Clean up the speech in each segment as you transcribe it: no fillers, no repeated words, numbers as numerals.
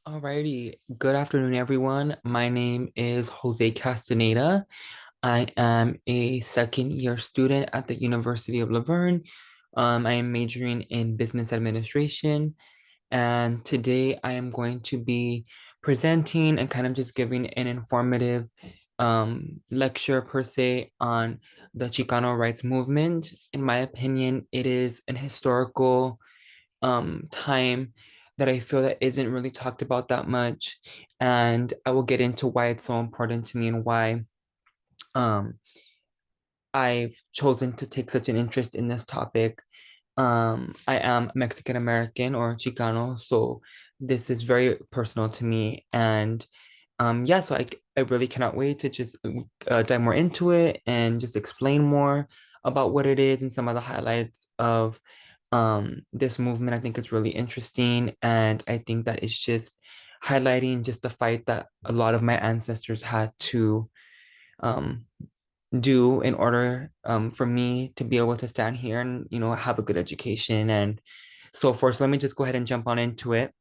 Alrighty, good afternoon, everyone. My name is Jose Castaneda. I am a second year student at the University of Laverne. I am majoring in business administration, and today I am going to be presenting and kind of just giving an informative lecture per se on the Chicano rights movement. In my opinion, it is an historical time that I feel that isn't really talked about that much. And I will get into why it's so important to me and why um, I've chosen to take such an interest in this topic. I am Mexican American or Chicano, so this is very personal to me. And yeah, so I really cannot wait to just dive more into it and just explain more about what it is and some of the highlights of this movement. I think it's really interesting, and I think that it's just highlighting just the fight that a lot of my ancestors had to um, do in order for me to be able to stand here and have a good education and so forth. So let me just go ahead and jump on into it.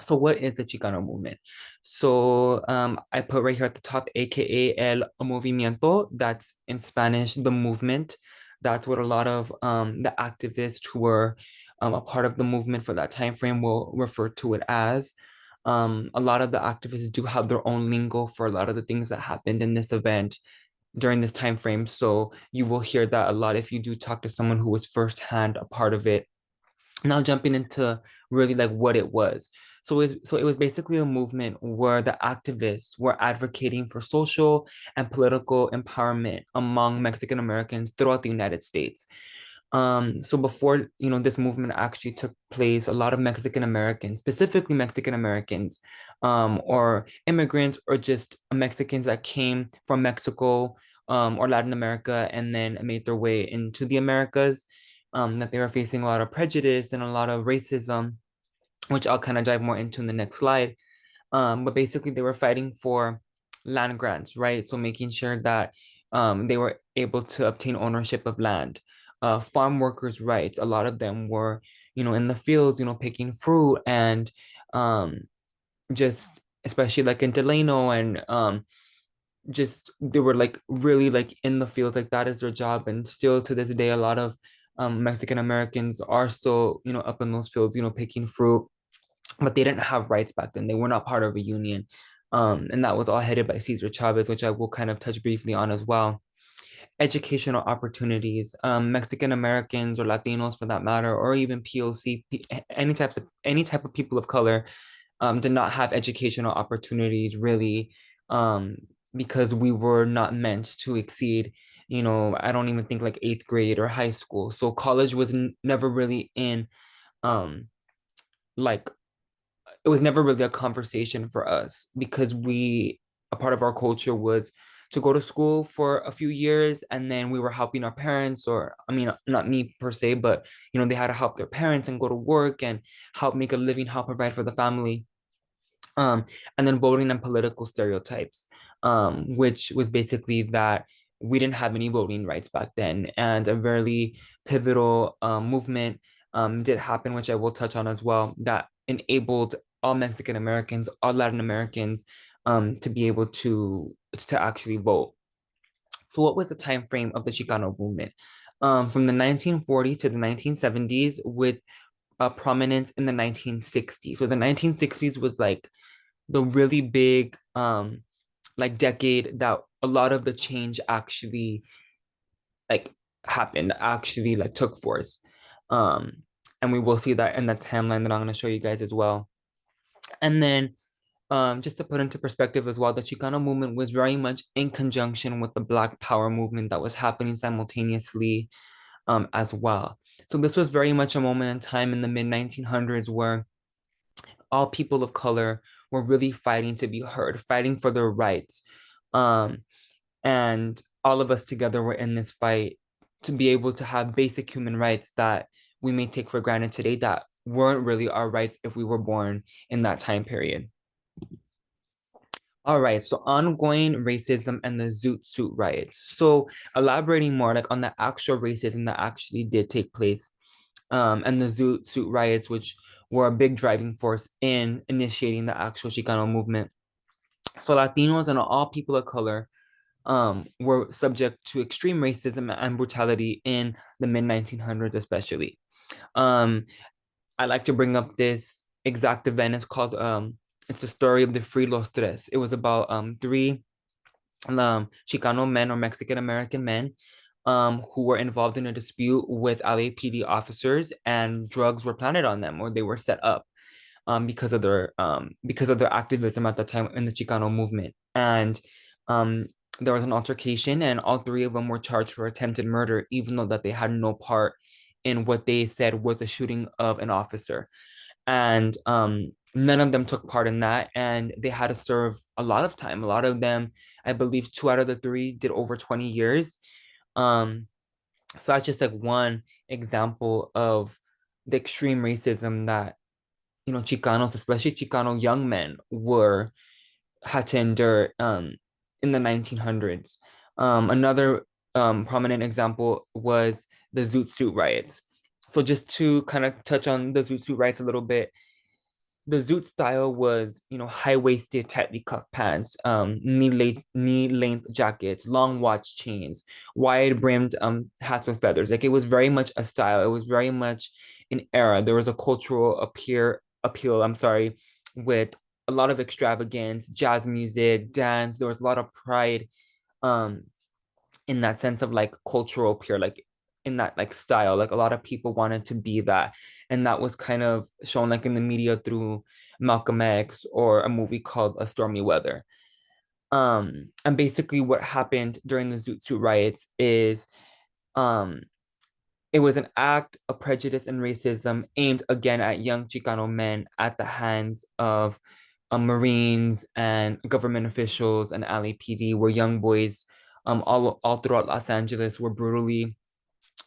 So what is the Chicano movement? So I put right here at the top, AKA El Movimiento. That's in Spanish, the movement. That's what a lot of the activists who were a part of the movement for that time frame will refer to it as. A lot of the activists do have their own lingo for a lot of the things that happened in this event during this time frame. So you will hear that a lot if you do talk to someone who was firsthand a part of it. Now jumping into really like what it was. So it was basically a movement where the activists were advocating for social and political empowerment among Mexican Americans throughout the United States. So before, this movement actually took place, a lot of Mexican Americans, specifically Mexican Americans, or immigrants, or just Mexicans that came from Mexico, or Latin America, and then made their way into the Americas, that they were facing a lot of prejudice and a lot of racism, which I'll kind of dive more into in the next slide. But basically, they were fighting for land grants, right? So making sure that they were able to obtain ownership of land. Farm workers' rights. A lot of them were, in the fields, picking fruit and just especially like in Delano and just they were like really like in the fields, like that is their job. And still to this day, a lot of Mexican Americans are still, up in those fields, picking fruit, but they didn't have rights back then. They were not part of a union. And that was all headed by Cesar Chavez, which I will kind of touch briefly on as well. Educational opportunities, Mexican Americans or Latinos for that matter, or even POC, any type of people of color, did not have educational opportunities really, um, because we were not meant to exceed, I don't even think like eighth grade or high school. So college was never really in, um, like it was never really a conversation for us because a part of our culture was to go to school for a few years and then we were helping our parents, or I mean not me per se, but they had to help their parents and go to work and help make a living, help provide for the family. um and then voting and political stereotypes, which was basically that we didn't have any voting rights back then, and a very pivotal movement did happen, which I will touch on as well, that enabled all Mexican Americans, all Latin Americans, to be able to actually vote. So what was the time frame of the Chicano movement? From the 1940s to the 1970s, with prominence in the 1960s. So the 1960s was like the really big like decade that a lot of the change actually like happened, actually like took force. um and we will see that in the timeline that I'm going to show you guys as well. And then just to put into perspective as well, the Chicano movement was very much in conjunction with the Black Power movement that was happening simultaneously, as well. So this was very much a moment in time in the mid 1900s where all people of color were really fighting to be heard, fighting for their rights. Um, and all of us together were in this fight to be able to have basic human rights that we may take for granted today, that weren't really our rights if we were born in that time period. All right, so ongoing racism and the Zoot Suit riots. So elaborating more like on the actual racism that actually did take place and the Zoot Suit riots, which were a big driving force in initiating the actual Chicano movement. So Latinos and all people of color were subject to extreme racism and brutality in the mid 1900s, especially. Um, I like to bring up this exact event. It's called it's the story of the Free Los Tres. It was about three Chicano men or Mexican American men who were involved in a dispute with LAPD officers, and drugs were planted on them, or they were set up because of their activism at the time in the Chicano movement. And um, there was an altercation, and all three of them were charged for attempted murder, even though that they had no part in what they said was a shooting of an officer. And none of them took part in that, and they had to serve a lot of time. A lot of them, I believe, two out of the three did over 20 years. Um, so that's just like one example of the extreme racism that Chicanos, especially Chicano young men, were had to endure in the 1900s. Another prominent example was the Zoot Suit riots. So just to kind of touch on the Zoot Suit riots a little bit, the Zoot style was, high-waisted, tightly cuffed pants, knee-length jackets, long watch chains, wide-brimmed hats with feathers. Like it was very much a style. It was very much an era. There was a cultural appeal, I'm sorry, with a lot of extravagance, jazz music, dance. There was a lot of pride um in that sense of like cultural appeal, like in that like style. Like a lot of people wanted to be that. And that was kind of shown like in the media through Malcolm X or a movie called A Stormy Weather. And basically what happened during the Zoot Suit riots is um it was an act of prejudice and racism aimed again at young Chicano men at the hands of Marines and government officials and LAPD, where young boys all throughout Los Angeles were brutally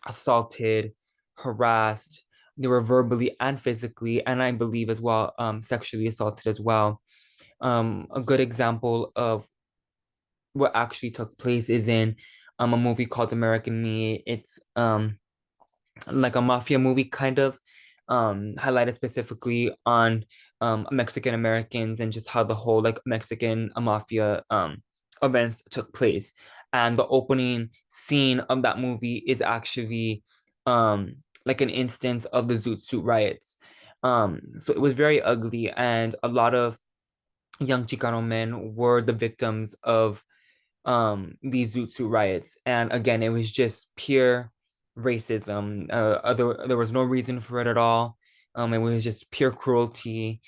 assaulted, harassed. They were verbally and physically, and I believe as well, sexually assaulted as well. A good example of what actually took place is in a movie called American Me. It's like a mafia movie kind of highlighted specifically on Mexican Americans and just how the whole like Mexican mafia events took place. And the opening scene of that movie is actually like an instance of the Zoot Suit riots. So it was very ugly, and a lot of young Chicano men were the victims of these Zoot Suit riots. And again, it was just pure racism. There was no reason for it at all. It was just pure cruelty.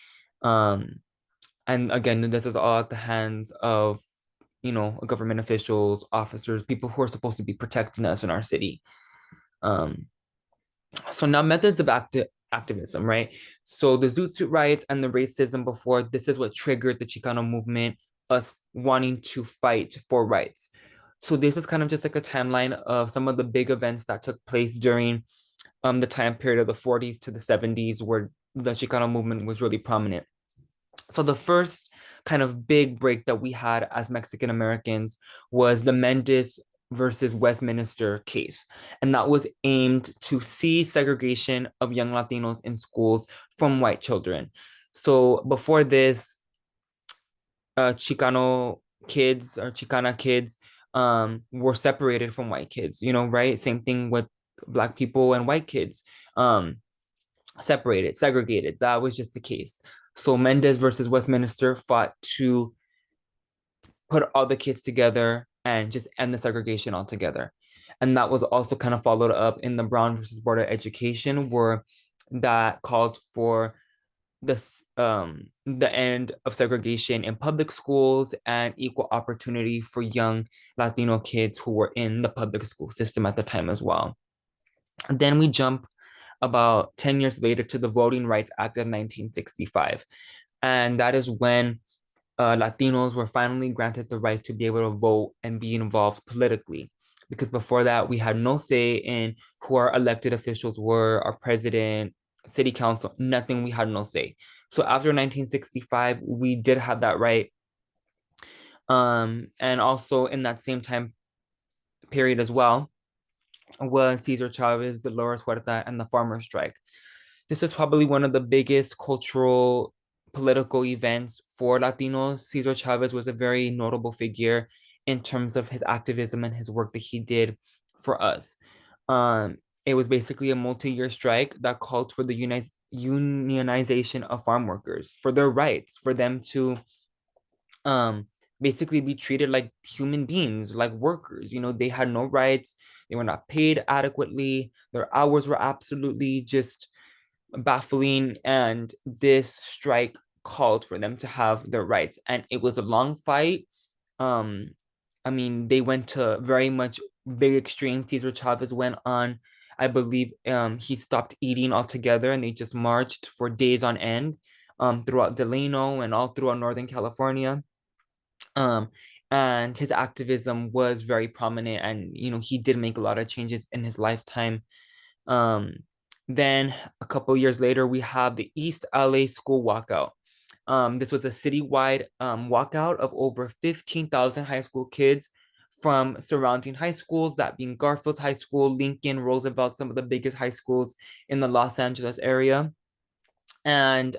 Um, and again, this is all at the hands of, government officials, officers, people who are supposed to be protecting us in our city. Um, so now methods of activism, right? So the Zoot Suit riots and the racism before, this is what triggered the Chicano movement, us wanting to fight for rights. So this is kind of just like a timeline of some of the big events that took place during the time period of the 40s to the 70s, where the Chicano movement was really prominent. So the first kind of big break that we had as Mexican Americans was the Mendes versus Westminster case. And that was aimed to see segregation of young Latinos in schools from white children. So before this, Chicano kids or Chicana kids were separated from white kids, right? Same thing with Black people and white kids. Separated, segregated. That was just the case. So Mendes versus Westminster fought to put all the kids together and just end the segregation altogether. And that was also kind of followed up in the Brown versus Board of Education, where that called for the end of segregation in public schools and equal opportunity for young Latino kids who were in the public school system at the time as well. And then we jump about 10 years later to the Voting Rights Act of 1965. And that is when Latinos were finally granted the right to be able to vote and be involved politically. Because before that, we had no say in who our elected officials were, our president, city council, nothing. We had no say. So after 1965, we did have that right. And also in that same time period as well, was Cesar Chavez, Dolores Huerta, and the farmer strike. This is probably one of the biggest cultural political events for Latinos. Cesar Chavez was a very notable figure in terms of his activism and his work that he did for us. Um, it was basically a multi-year strike that called for the unionization of farm workers, for their rights, for them to um basically be treated like human beings, like workers. They had no rights, they were not paid adequately, their hours were absolutely just baffling, and this strike called for them to have their rights, and it was a long fight. um I mean, they went to very much big extreme. Cesar Chavez went on, I believe, he stopped eating altogether, and they just marched for days on end, throughout Delano and all throughout Northern California. um and his activism was very prominent, and he did make a lot of changes in his lifetime. um then a couple years later, we have the East LA school walkout. This was a citywide walkout of over 15,000 high school kids from surrounding high schools, that being Garfield High School, Lincoln, Roosevelt, some of the biggest high schools in the Los Angeles area. And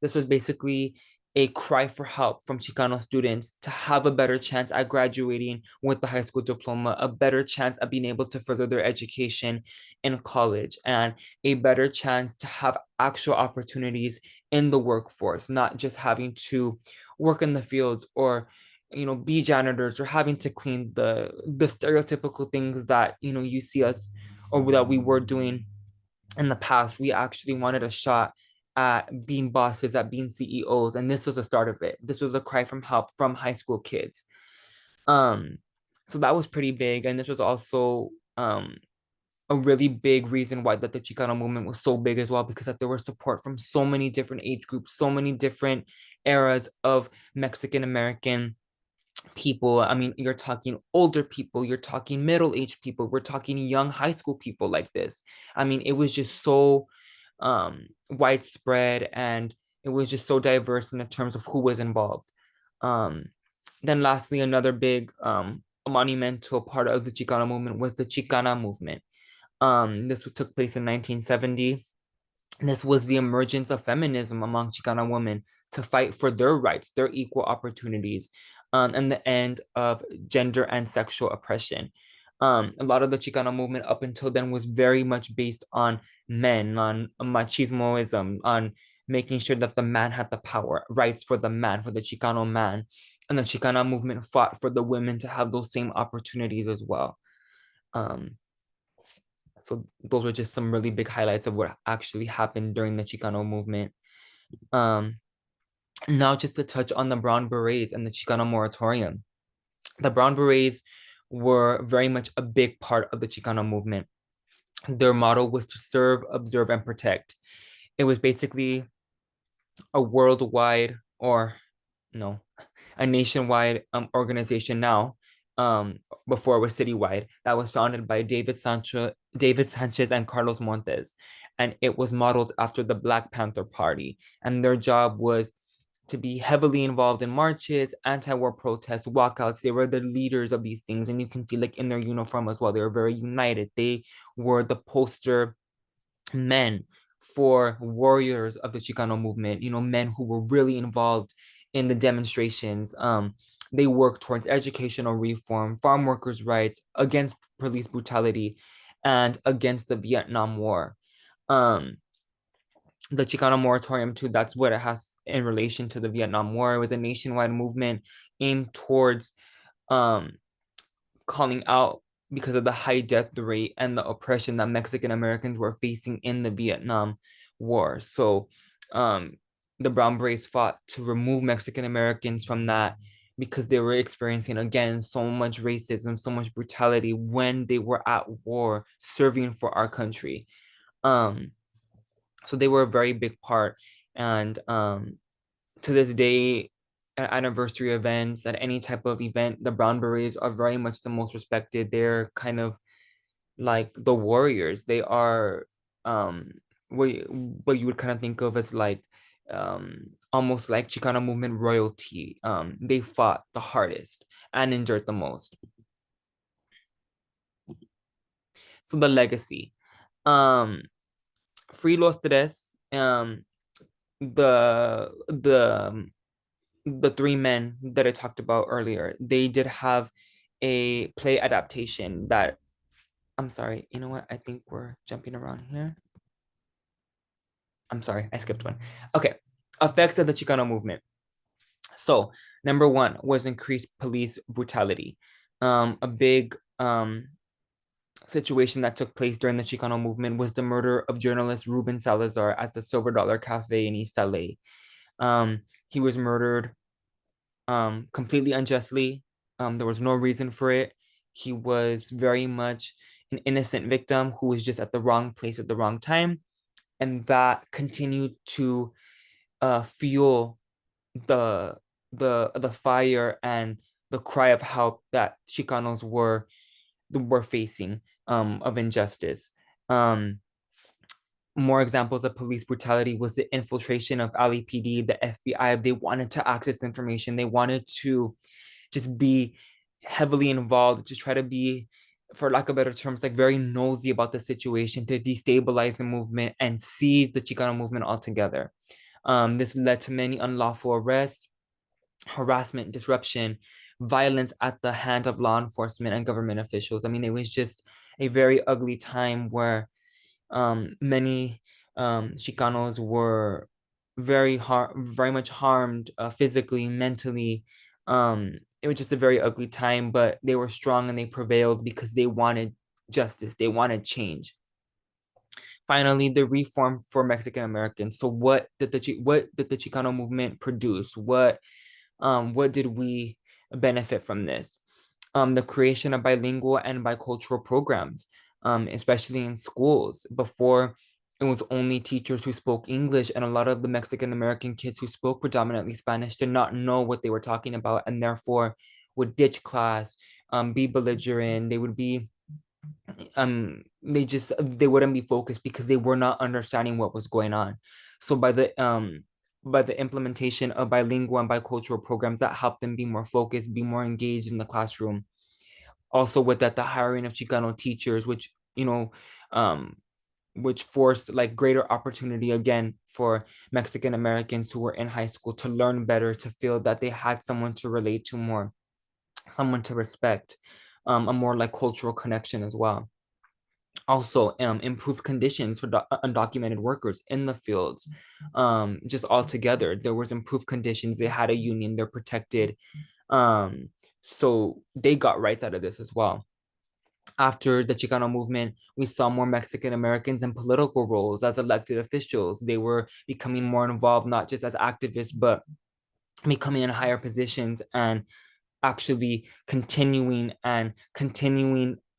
this was basically a cry for help from Chicano students to have a better chance at graduating with the high school diploma, a better chance at being able to further their education in college, and a better chance to have actual opportunities in the workforce, not just having to work in the fields, or be janitors, or having to clean the stereotypical things that you see us, or that we were doing in the past. We actually wanted a shot at being bosses, at being CEOs, and this was the start of it. This was a cry from help from high school kids. Um, so that was pretty big, and this was also a really big reason why that the Chicano movement was so big as well, because that there was support from so many different age groups, so many different eras of Mexican American people. I mean, you're talking older people, you're talking middle-aged people, we're talking young high school people like this. I mean, it was just so widespread, and it was just so diverse in the terms of who was involved. Um, then lastly, another big monumental part of the Chicano movement was the Chicana movement. This took place in 1970. This was the emergence of feminism among Chicana women to fight for their rights, their equal opportunities, and the end of gender and sexual oppression. A lot of the Chicana movement up until then was very much based on men, on machismoism, on making sure that the man had the power, rights for the man, for the Chicano man. And the Chicana movement fought for the women to have those same opportunities as well. Um, so those were just some really big highlights of what actually happened during the Chicano movement. Um, Now just to touch on the Brown Berets and the Chicano moratorium. The Brown Berets were very much a big part of the Chicano movement. Their motto was to serve, observe, and protect. It was basically a worldwide, or no, a nationwide organization now. Um, Before it was citywide, that was founded by David Sanchez, and Carlos Montes, and it was modeled after the Black Panther Party. And their job was to be heavily involved in marches, anti-war protests, walkouts. They were the leaders of these things, and you can see like in their uniform as well. They were very united. They were the poster men for warriors of the Chicano movement, men who were really involved in the demonstrations. They worked towards educational reform, farm workers' rights, against police brutality, and against the Vietnam War. Um, the Chicano moratorium, too, that's what it has in relation to the Vietnam War. It was a nationwide movement aimed towards um, calling out because of the high death rate and the oppression that Mexican Americans were facing in the Vietnam War. So um, the Brown Berets fought to remove Mexican Americans from that, because they were experiencing, again, so much racism, so much brutality when they were at war serving for our country. Um, so they were a very big part. And to this day, at anniversary events, at any type of event, the Brown Berets are very much the most respected. They're kind of like the warriors. They are um what you would kind of think of as like almost like Chicano movement royalty. They fought the hardest and endured the most. So the legacy. Um, Free Los Tres, the three men that I talked about earlier, they did have a play adaptation that I'm sorry, you know what? I think we're jumping around here. I'm sorry, I skipped one. Okay. Effects of the Chicano movement. So, number one was increased police brutality. A big situation that took place during the Chicano movement was the murder of journalist Ruben Salazar at the Silver Dollar Cafe in East LA. He was murdered completely unjustly. There was no reason for it. He was very much an innocent victim who was just at the wrong place at the wrong time. And that continued to fuel the the fire and the cry of help that Chicanos were facing of injustice. Um, More examples of police brutality was the infiltration of LAPD, the FBI. They wanted to access information. They wanted to just be heavily involved, just try to be, for lack of better terms, like very nosy about the situation to destabilize the movement and seize the Chicano movement altogether. This led to many unlawful arrests, harassment, disruption, violence at the hands of law enforcement and government officials. I mean, it was just a very ugly time where many Chicanos were very much harmed physically, mentally. It was just a very ugly time, but they were strong and they prevailed because they wanted justice. They wanted change. Finally, the reform for Mexican Americans. So, what did the Chicano movement produce? What did we benefit from this? The creation of bilingual and bicultural programs, especially in schools. Before, it was only teachers who spoke English, and a lot of the Mexican American kids who spoke predominantly Spanish did not know what they were talking about, and therefore would ditch class, be belligerent. They would be, they wouldn't be focused because they were not understanding what was going on. So by the implementation of bilingual and bicultural programs that helped them be more focused, be more engaged in the classroom, also with that the hiring of Chicano teachers, which um, which forced like greater opportunity again for Mexican Americans who were in high school to learn better, to feel that they had someone to relate to more, someone to respect, a more like cultural connection as well. Also, improved conditions for undocumented workers in the fields. Just altogether, there was improved conditions. They had a union. They're protected. Um, so they got rights out of this as well. After the Chicano movement, we saw more Mexican Americans in political roles as elected officials. They were becoming more involved, not just as activists, but becoming in higher positions and actually continuing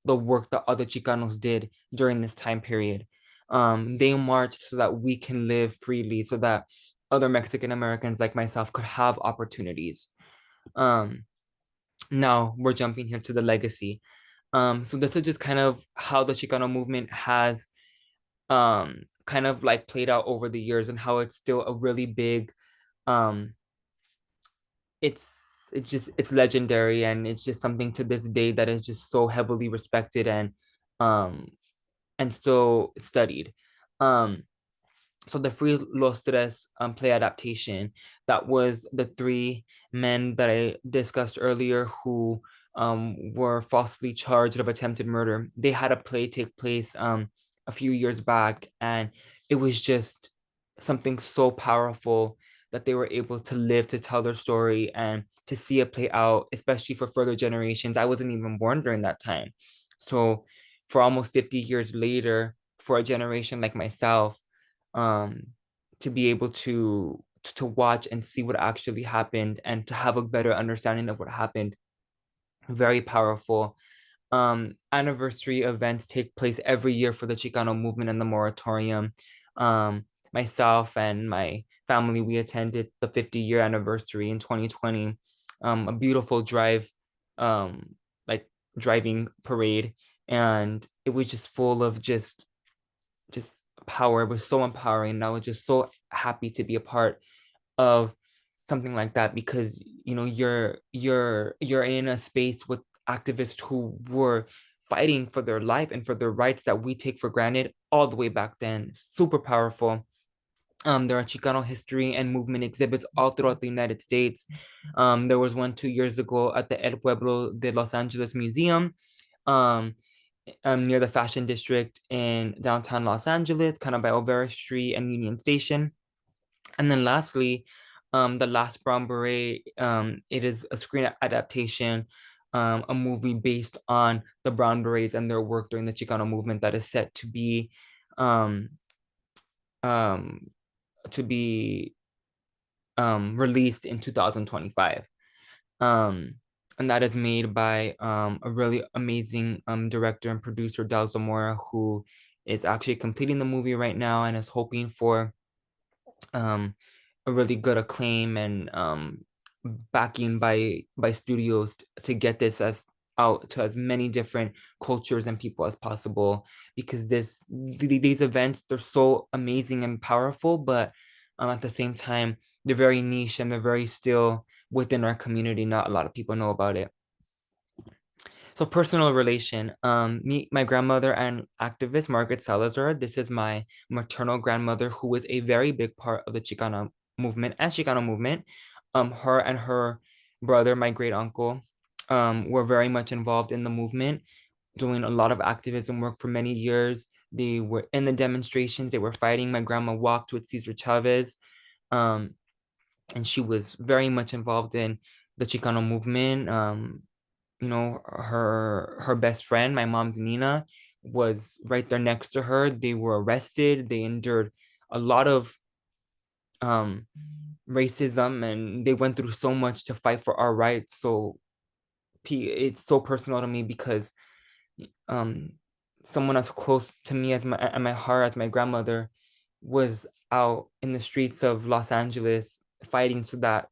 the work that other Chicanos did during this time period. They marched so that we can live freely, so that other Mexican Americans like myself could have opportunities. Um, Now we're jumping here to the legacy. So this is just kind of how the Chicano movement has kind of like played out over the years and how it's still a really big um it's it's legendary, and it's just something to this day that is just so heavily respected um and still studied. Um so the Free Los Tres play adaptation, that was the three men that I discussed earlier who were falsely charged of attempted murder. They had a play take place a few years back, and it was just something so powerful that they were able to live to tell their story and to see it play out, especially for further generations. I wasn't even born during that time. So for almost 50 years later, for a generation like myself, um, to be able to watch and see what actually happened and to have a better understanding of what happened. Very powerful. Anniversary events take place every year for the Chicano movement and the moratorium. Myself and my family, we attended the 50-year anniversary in 2020. A beautiful like driving parade, and it was just full of just power. It was so empowering, and I was just so happy to be a part of something like that, because you're in a space with activists who were fighting for their life and for their rights that we take for granted all the way back then. Super powerful. There are Chicano history and movement exhibits all throughout the United States. There was one 2 years ago at the El Pueblo de Los Angeles Museum, um, near the Fashion District in downtown Los Angeles, kind of by Olvera Street and Union Station. And then lastly, The Last Brown Beret, it is a screen adaptation, a movie based on the Brown Berets and their work during the Chicano movement that is set um, um, to be released in 2025. Um, and that is made by a really amazing director and producer, Dal Zamora, who is actually completing the movie right now and is hoping for um, a really good acclaim and backing by studios to get this as out to as many different cultures and people as possible, because these events, they're so amazing and powerful, but at the same time they're very niche and they're very still within our community. Not a lot of people know about it. So personal relation, me, my grandmother and activist Margaret Salazar. This is my maternal grandmother, who was a very big part of the Chicano movement. Her and her brother, my great uncle, were very much involved in the movement, doing a lot of activism work for many years. They were in the demonstrations, they were fighting. My grandma walked with Cesar Chavez, um, and she was very much involved in the Chicano movement. Her best friend, my mom's Nina, was right there next to her. They were arrested. They endured a lot of um, racism, and they went through so much to fight for our rights. So it's so personal to me because um, someone as close to me as my heart as my grandmother was out in the streets of Los Angeles fighting so that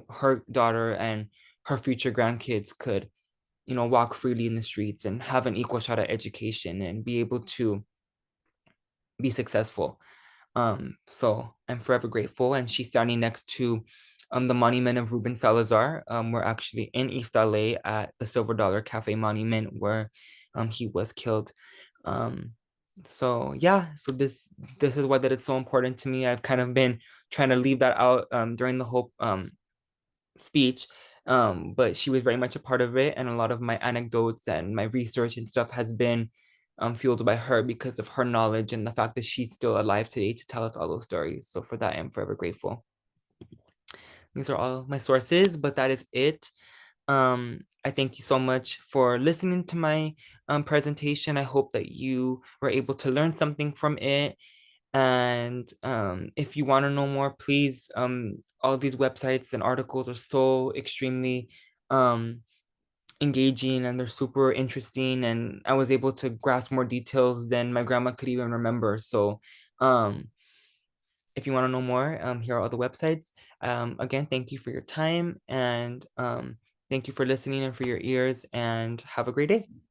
her daughter and her future grandkids could walk freely in the streets and have an equal shot at education and be able to be successful. So I'm forever grateful. And she's standing next to the monument of Ruben Salazar. We're actually in East LA at the Silver Dollar Cafe monument where he was killed. Um, so yeah, so this is why that it's so important to me. I've kind of been trying to leave that out during the whole speech. But she was very much a part of it, and a lot of my anecdotes and my research and stuff has been fueled by her because of her knowledge and the fact that she's still alive today to tell us all those stories. So for that, I'm forever grateful. These are all my sources, but that is it. I thank you so much for listening to my presentation. I hope that you were able to learn something from it. And if you want to know more, please, all these websites and articles are so extremely engaging, and they're super interesting. And I was able to grasp more details than my grandma could even remember. So um, if you want to know more, here are all the websites. Again, thank you for your time, and thank you for listening and for your ears, and have a great day.